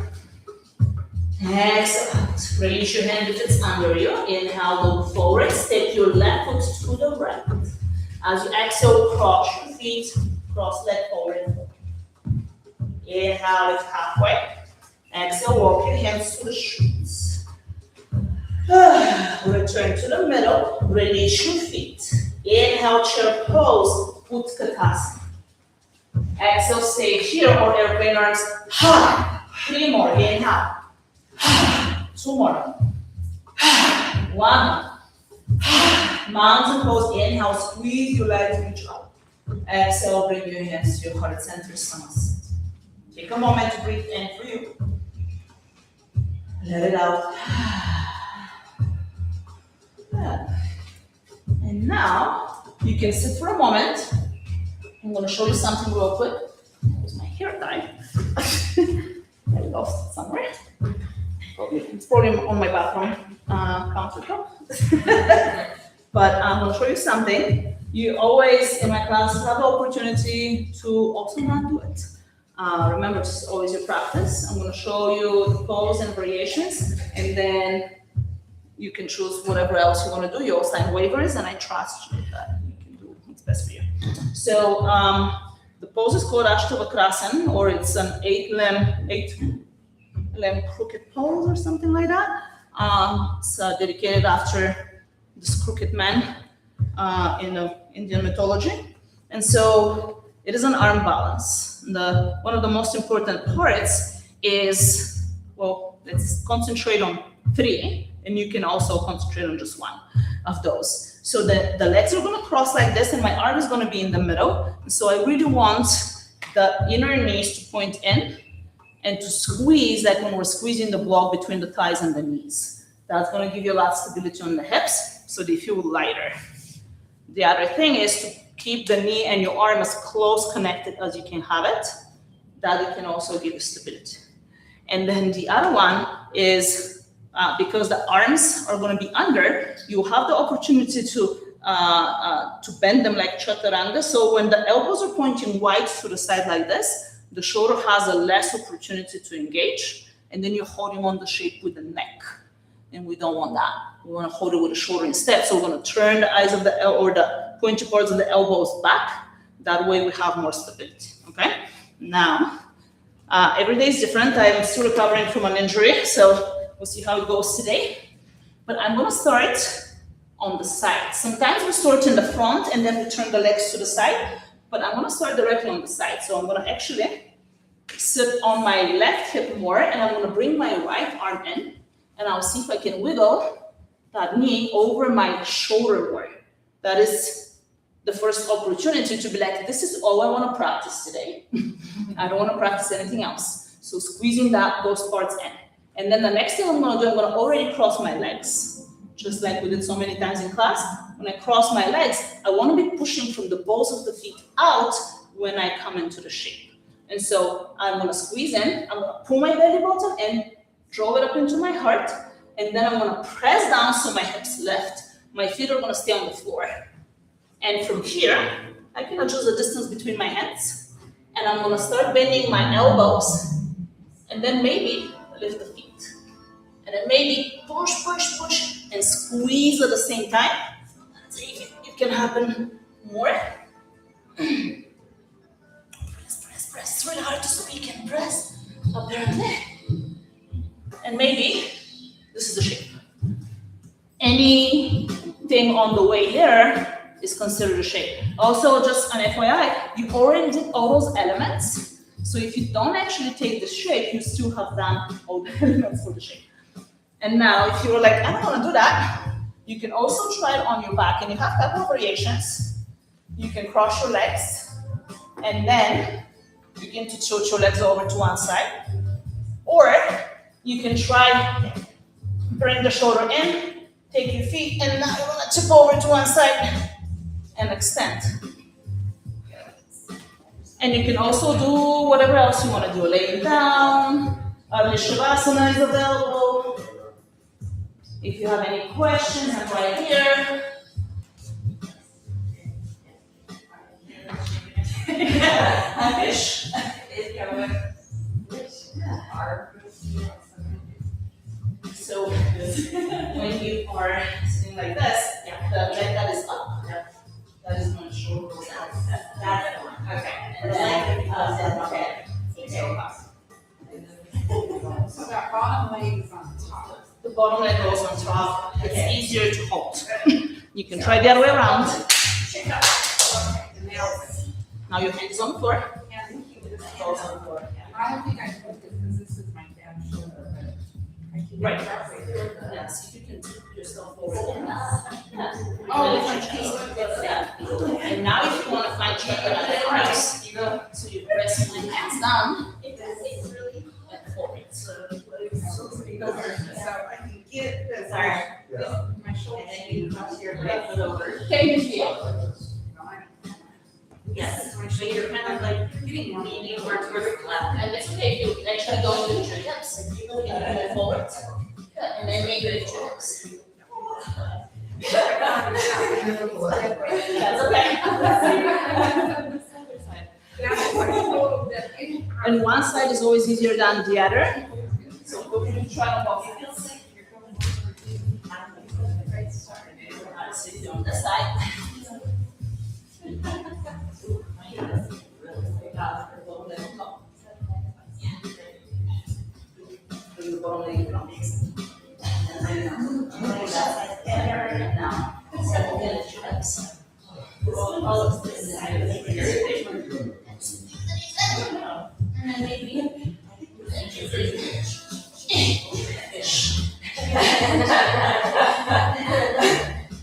Excellent. Release your hand if it's under you. Inhale, look forward. Step your left foot to the right. As you exhale, cross your feet. Cross leg forward and forward. Inhale, lift halfway. Exhale, walk your hands to the shins. Return to the middle. Release your feet. Inhale, chair pose. Utkatasana. Exhale, stay here or airplane arms. 3 more. Inhale. 2 more. 1 more. Mountain pose. Inhale, squeeze your legs, reach up. Exhale, bring your hands to your heart center, Samasthiti. Take a moment to breathe in for you. Let it out. And now, you can sit for a moment. I'm going to show you something real quick. Here's my hair tie. I lost it somewhere. It's probably on my bathroom countertop. But I'm going to show you something. You always, in my classes, have the opportunity to also not do it. Remember, this is always your practice. I'm going to show you the pose and variations, and then you can choose whatever else you want to do. You all sign waivers, and I trust you that you can do what's best for you. So the pose is called Ashtavakrasana, or it's an 8-limb crooked pose or something like that. It's dedicated after this crooked man in Indian mythology. And so it is an arm balance. One of the most important parts is, well, let's concentrate on 3, and you can also concentrate on just 1 of those. So the legs are going to cross like this, and my arm is going to be in the middle. So I really want the inner knees to point in and to squeeze, like when we're squeezing the block between the thighs and the knees. That's going to give you a lot of stability on the hips, so they feel lighter. The other thing is to keep the knee and your arm as close connected as you can have it. That it can also give you stability. And then the other one is, because the arms are going to be under, you have the opportunity to to bend them like chaturanga. So when the elbows are pointing wide to the side like this, the shoulder has a less opportunity to engage, and then you're holding on the shape with the neck. And we don't want that. We want to hold it with the shoulder instead. So we're going to turn the eyes of the or the pointy parts of the elbows back. That way we have more stability. Okay. Now, every day is different. I'm still recovering from an injury, so we'll see how it goes today. But I'm going to start on the side. Sometimes we start in the front and then we turn the legs to the side. But I'm going to start directly on the side. So I'm going to actually sit on my left hip more, and I'm going to bring my right arm in. And I'll see if I can wiggle that knee over my shoulder more. That is the first opportunity to be like, this is all I want to practice today. I don't want to practice anything else. So squeezing those parts in. And then the next thing I'm going to do, I'm going to already cross my legs. Just like we did so many times in class. When I cross my legs, I want to be pushing from the balls of the feet out when I come into the shape. And so I'm going to squeeze in. I'm going to pull my belly button in, draw it up into my heart, and then I'm going to press down so my hips lift. My feet are going to stay on the floor. And from here, I can adjust the distance between my hands, and I'm going to start bending my elbows, and then maybe lift the feet. And then maybe push, push, push, and squeeze at the same time. Let's see if it can happen more. Press, press, press. It's really hard to speak and press, apparently. And maybe this is the shape. Anything on the way there is considered a shape. Also, just an FYI, you already did all those elements. So if you don't actually take the shape, you still have done all the elements for the shape. And now, if you're like, I don't want to do that, you can also try it on your back. And you have a couple of variations. You can cross your legs and then begin to tilt your legs over to one side. Or you can try, bring the shoulder in, take your feet, and now you're gonna tip over to one side and extend. And you can also do whatever else you wanna do, laying down, Shavasana is available. If you have any questions, I'm right here. So when you are sitting like this, the leg that is up, that is when the shoulder goes out. That's the one. Okay. And then okay. So that bottom leg is on top. The bottom leg goes on top. It's easier to hold. You can try the other way around. Now your hand is on the floor. Goes on the floor. I don't think I put this because this is my dad's shoulder, but I can. Right. Yes, you can tip yourself forward. Oh, Yeah. And now if you want to find chaturanga arms, so you press your hands down and forward. So I can get this. Yeah. My shoulder. And then you cross your right foot over. Okay, feel. Yes, so you're kind of like leaning more towards the left. And it's okay if you actually go into your hips. And you move forward. Yeah, and then maybe lift your hips. That's okay. And one side is always easier than the other. So go ahead and try on both sides. Sit on this side.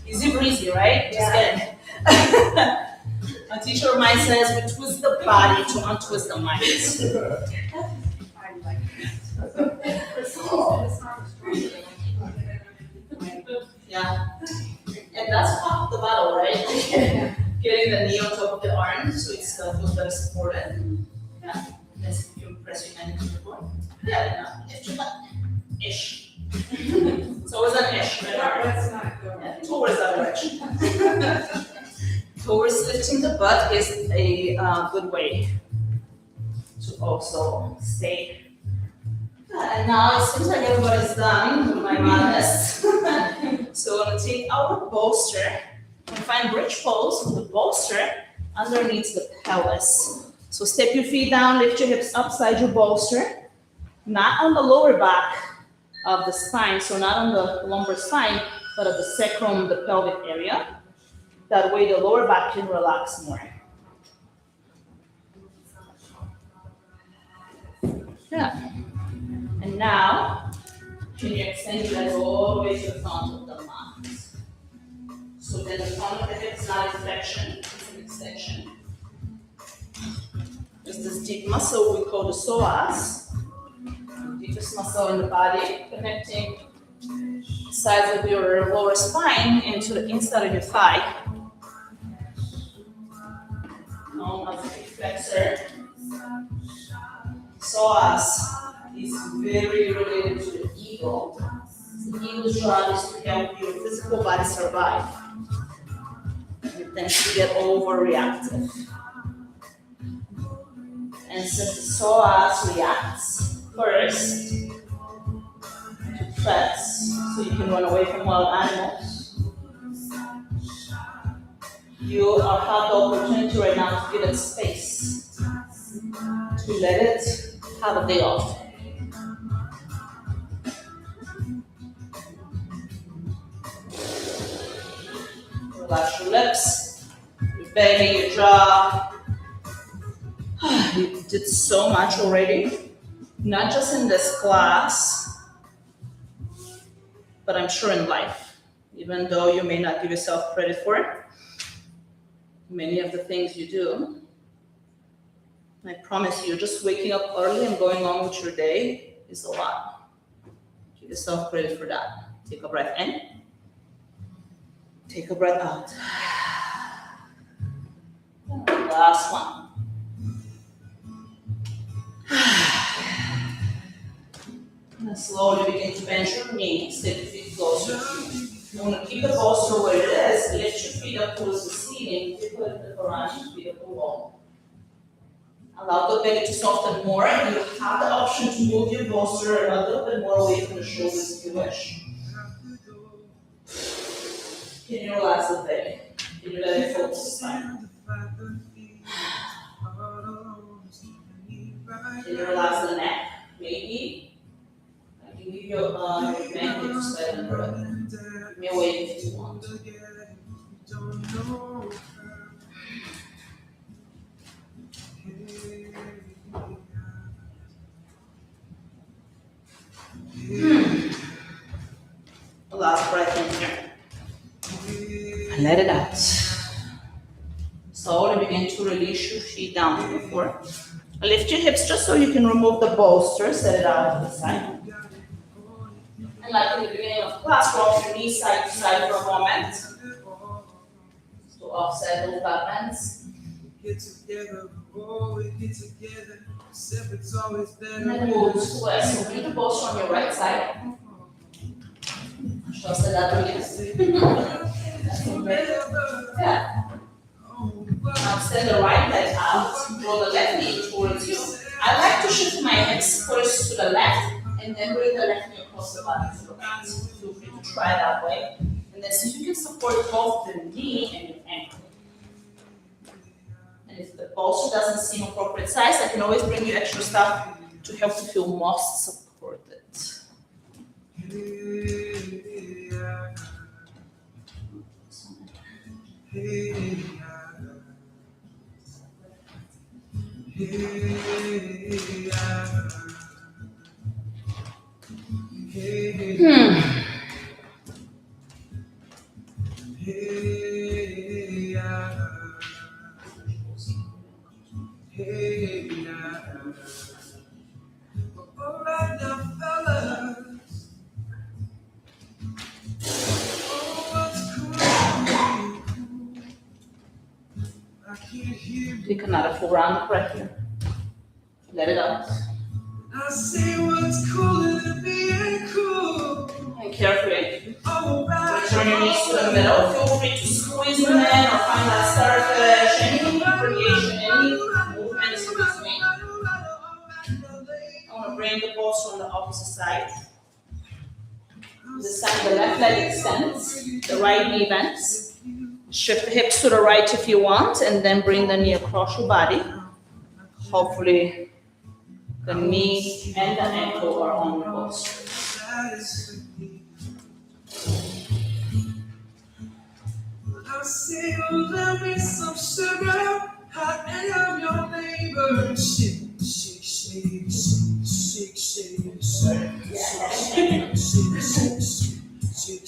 Easy breezy, right? Just kidding. A teacher of mine says we twist the body to untwist the mind. Yeah. And that's half the battle, right? Getting the knee on top of the arm so it still feels better supported. Yeah. Let's you press your hand into the floor. Yeah, now lift your butt. Ish. It's always an ish, right? That's not good. Yeah. towards that direction. Towards lifting the butt is a good way to also stay. And now it seems like everybody's done with my madness. So we're gonna take our bolster and find bridge pose with the bolster underneath the pelvis. So step your feet down, lift your hips upside your bolster, not on the lower back of the spine, so not on the lumbar spine, but at the sacrum, the pelvic area. That way the lower back can relax more. Yeah. And now, can you extend your legs all the way to the front of the mat? So then the front of the hip is not a flexion, it's an extension. There's this deep muscle we call the psoas, the deepest muscle in the body, connecting the sides of your lower spine into the inside of your thigh. Known as the hip flexor. Psoas is very related to the ego. The ego's job is to help your physical body survive. You tend to get overreactive. And since the psoas reacts first to threats, so you can run away from wild animals, you have the opportunity right now to give it space, to let it have a day off. Relax your lips, your belly, your jaw. You did so much already, not just in this class, but I'm sure in life, even though you may not give yourself credit for it. Many of the things you do, I promise you, just waking up early and going on with your day is a lot. Give yourself credit for that. Take a breath in. Take a breath out. Last one. And slowly begin to bend your knees, take your feet closer. You want to keep the bolster where it is, lift your feet up towards the ceiling, lift the around your feet up the wall. Allow the belly to soften more, and you have the option to move your bolster a little bit more away from the shoulders if you wish. Can you relax the belly? Can you let it float to the spine? Can you relax the neck? Maybe. I can give you a bend to side and breath. Give me a wave if you want. Last breath in here. And let it out. Slowly begin to release your feet down to the floor. Lift your hips just so you can remove the bolster, set it out to the side. And like in the beginning of class, rock your knees side to side for a moment. To offset those back bends. And then move to twist. So keep the bolster on your right side. Show us that yeah. Now extend the right leg out, roll the left knee towards you. I like to shift my hips first to the left and then bring the left knee across the body to the right. Feel free to try that way. And then see if you can support both the knee and your ankle. And if the bolster doesn't seem appropriate size, I can always bring you extra stuff to help you feel most supported. Take another full round of breath here. Let it out. And carefully, reach return your knees to the middle. Feel free to squeeze them in or find that starfish. Any variation, any movements in between. I want to bring the balls from the opposite side. This time the left leg extends, the right knee bends. Shift the hips to the right if you want, and then bring the knee across your body. Hopefully the knee and the ankle are on your bolster. I say, love me some sugar. I am your neighbor. Shake, shake, shake, shake, shake, shake, shake, shake, shake, shake,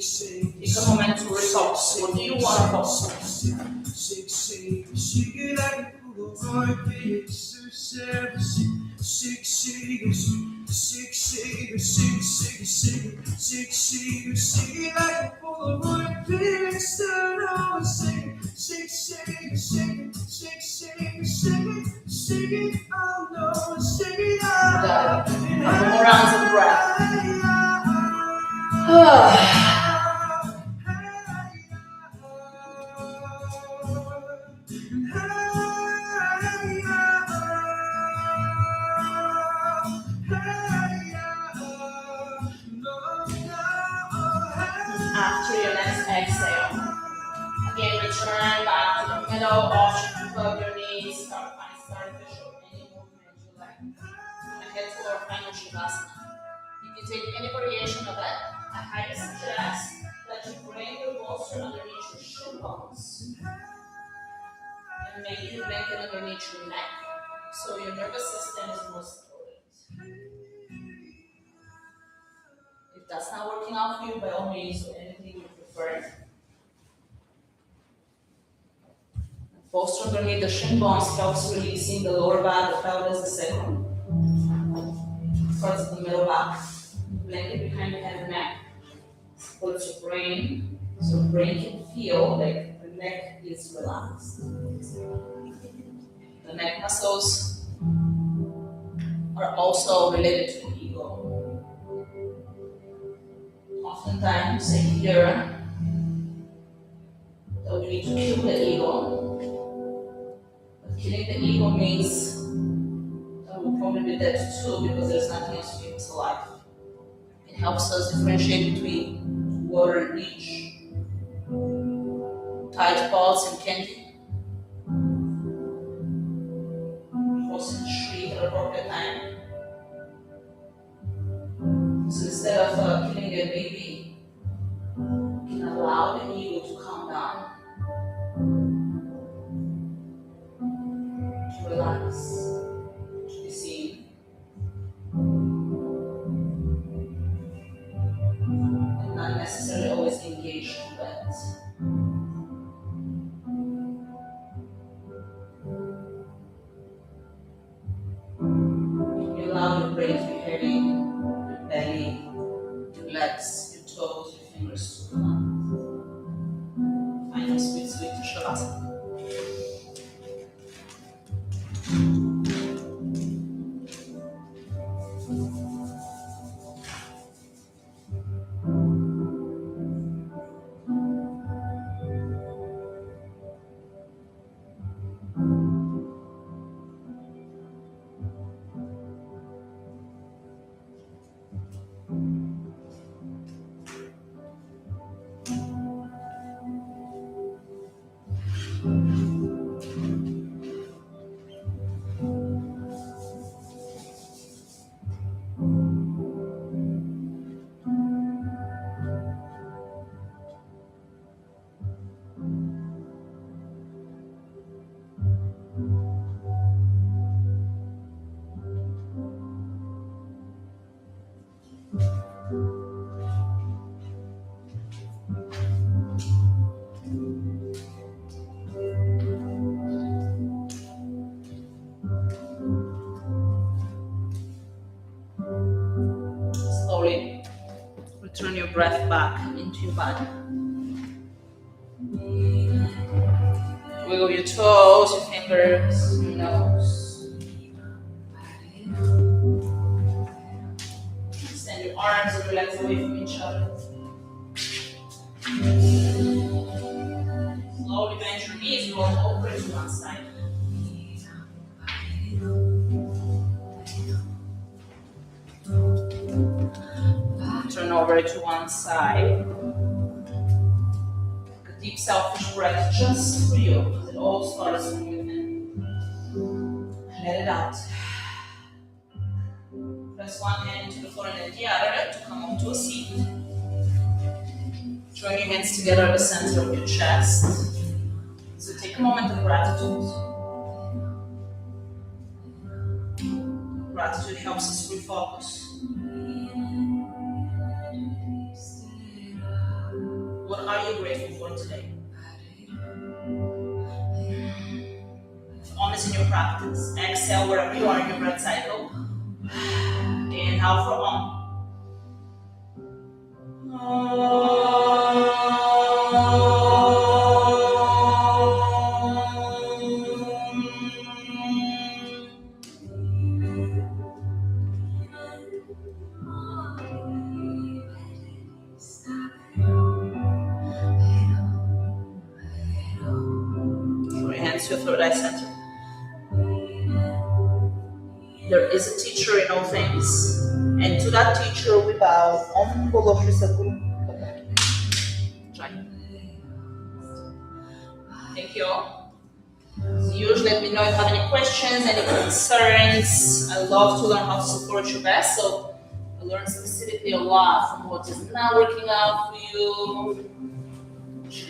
shake. Take a moment to refocus. What do you want to focus on? Shake, shake, shake it like a Polaroid. Shake, shake, shake, shake, shake, shake, shake, shake, shake, shake like a Polaroid picture. Oh, shake, shake, shake, shake, shake, shake, shake, shake it. Oh no, shake it out. Couple more rounds of breath. After your next exhale, again return back to the middle, option to hug your knees, start starfish or any movement you like. I'm gonna head to our final shavasana. You can take any variation of it. I highly suggest that you bring your bolster underneath your shin bones. And maybe you bring it underneath your neck so your nervous system is more supported. If that's not working out for you, by all means, do anything you prefer. Bolster underneath the shin bones helps releasing the lower back, the pelvis, the sacrum. Towards the middle back. Blanket behind the head and neck. Supports your brain. So the brain can feel like the neck is relaxed. The neck muscles are also related to the ego. Oftentimes I hear that we need to kill the ego. But killing the ego means that we'll probably be dead too because there's nothing else to keep us alive. It helps us differentiate between water and leech, tight balls and candy, cross and shriek at appropriate time. So instead of killing a baby, you can allow the ego to calm down, to relax, to be seen. And not necessarily always engage in that. You allow your brain to be heavy, your belly, your legs, your toes, your fingers to relax. Find a sweet, sweet shavasana. Slowly return your breath back into your body. Wiggle your toes, your fingers, your nose. arms and legs away from each other. Slowly bend your knees, roll over to one side. Turn over to one side. Take a deep selfish breath just for you, because it all starts from within. Let it out. Press one hand into the floor and then the other to come up to a seat. Join your hands together at the center of your chest. So take a moment of gratitude. Gratitude helps us refocus. What are you grateful for today? Om is in your practice. Exhale wherever you are in your breath cycle. Inhale for Om. Throw your hands to your third eye center. There is a teacher in all things, and to that teacher we bow. Om Bolo Shri Sadguru. Thank you all. As usual, let me know if you have any questions, any concerns. I love to learn how to support you best, so I learned specifically a lot from what is not working out for you.